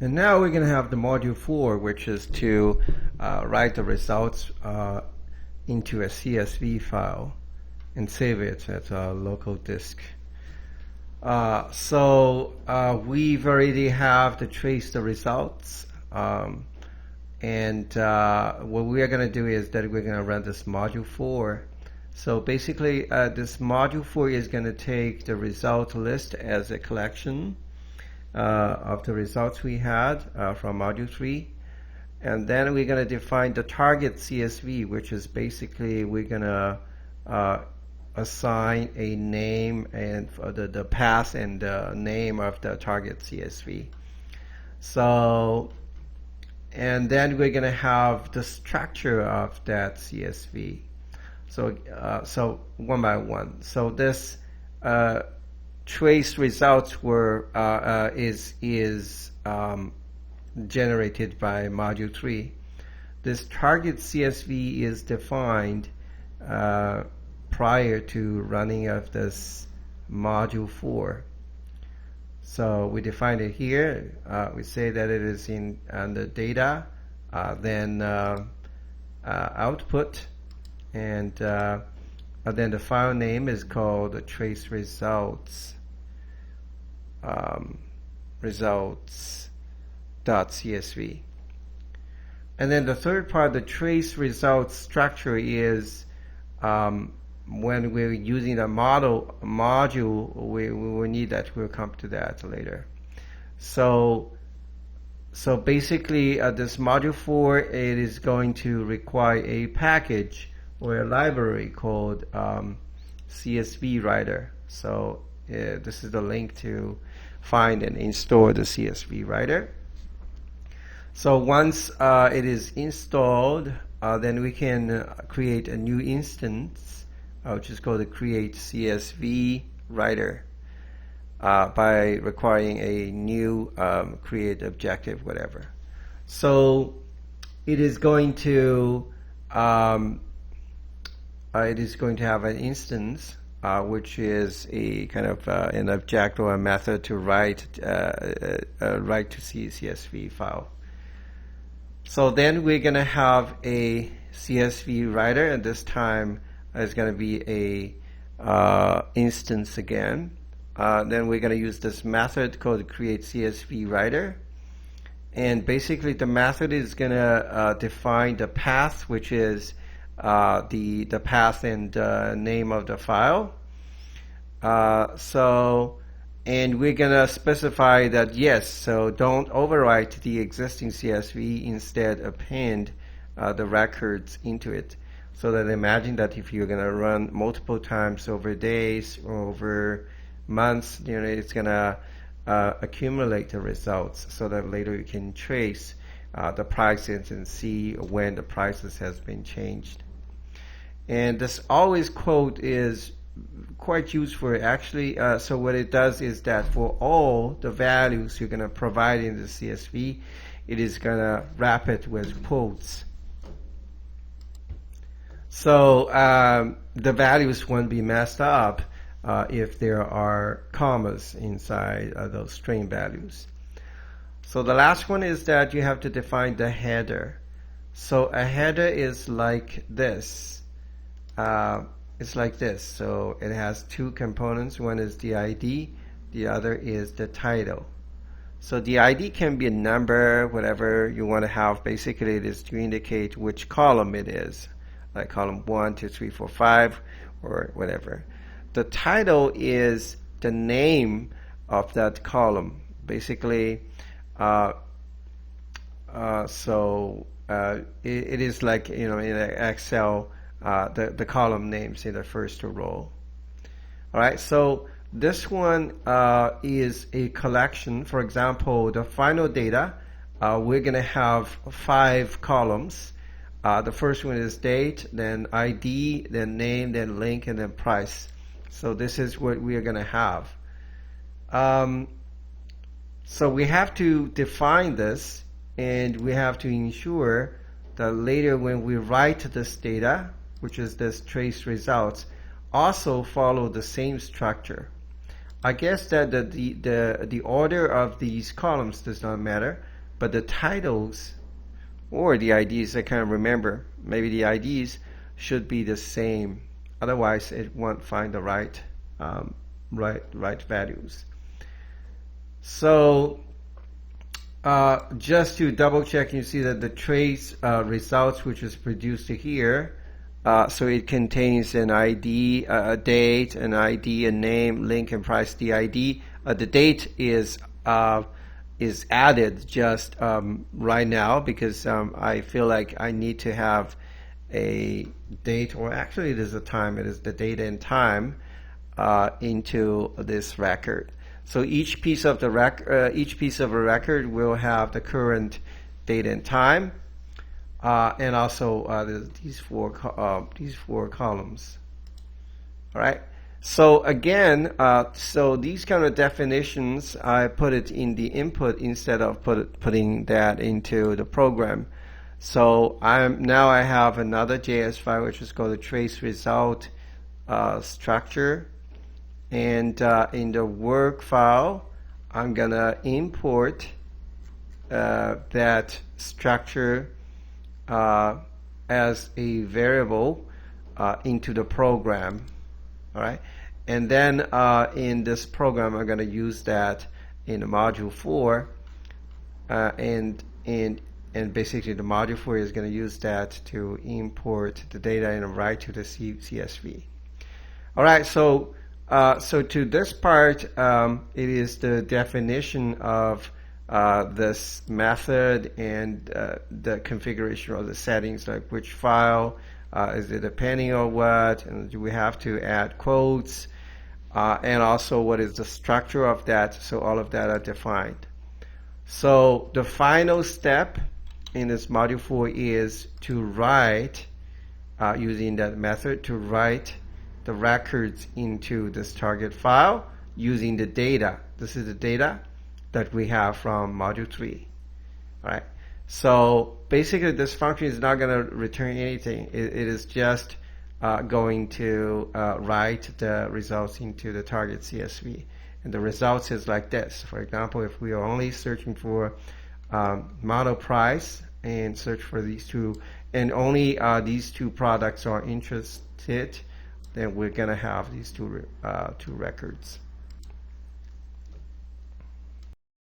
And now we're going to have the module 4, which is to write the results into a CSV file and save it at a local disk. We've already have to trace the results. What we are going to do is that we're going to run this module 4. So basically, this module 4 is going to take the result list as a collection of the results we had from module 3. And then we're going to define the target CSV, which is basically we're going to assign a name and the path and the name of the target CSV. So, and then we're going to have the structure of that CSV. So, one by one. So this trace results were is generated by module 3. This target CSV is defined prior to running of this module 4. So we define it here. We say that it is in the data, then output, and then the file name is called the trace results. Results.csv. And then the third part, the trace results structure, is when we're using the module, we will need that. We'll come to that later. So basically, this module 4, it is going to require a package or a library called CSV Writer. So this is the link to find and install the CSV Writer. So once it is installed, then we can create a new instance, which is called the create CSV Writer, by requiring a new create objective, whatever. So it is going to have an instance, which is a kind of an object or a method to write to CSV file. So then we're going to have a CSV writer, and this time it's going to be a instance again. Then we're going to use this method called create CSV writer, and basically the method is going to define the path, which is the path and name of the file. And we're going to specify that yes, so don't overwrite the existing CSV, instead append the records into it. So that imagine that if you're going to run multiple times over days or over months, it's going to accumulate the results so that later you can trace the prices and see when the prices has been changed. And this always quote is quite useful actually. So what it does is that for all the values you're going to provide in the CSV, it is going to wrap it with quotes. So the values won't be messed up if there are commas inside those string values. So the last one is that you have to define the header. So a header is like this. It's like this. So it has two components. One is the ID, the other is the title. So the ID can be a number, whatever you want to have. Basically, it is to indicate which column it is, like column 1, 2, 3, 4, 5, or whatever. The title is the name of that column. Basically, it is like, in Excel, the column names in the first row. All right, so this one is a collection. For example, the final data, we're going to have 5 columns. The first one is date, then ID, then name, then link, and then price. So this is what we are going to have. So we have to define this, and we have to ensure that later when we write this data, which is this trace results, also follow the same structure. I guess that the order of these columns does not matter. but the titles or the IDs, I can't remember. Maybe the IDs should be the same. Otherwise, it won't find the right values. So just to double check, you see that the trace results, which is produced here, so it contains an ID, a date, an ID, a name, link, and price. The ID, the date is added just right now because I feel like I need to have a date, or actually it is a time. It is the date and time into this record. So each piece of the record will have the current date and time, and also these four columns. All right. So again, so these kind of definitions, I put it in the input instead of putting that into the program. So now I have another JS file which is called the trace result structure. And in the work file, I'm gonna import that structure as a variable into the program. All right, and then in this program, I'm gonna use that in the module 4, and basically the module 4 is gonna use that to import the data and write to the CSV. All right, so to this part, it is the definition of this method and the configuration of the settings, like which file, is it a pending or what, and do we have to add quotes, and also what is the structure of that, so all of that are defined. So the final step in this module 4 is to write, using that method, to write the records into this target file using the data. This is the data that we have from module 3. All right. So basically, this function is not going to return anything. It is just going to write the results into the target CSV. And the results is like this. For example, if we are only searching for model price and search for these two, and only these two products are interested, then we're going to have these two records.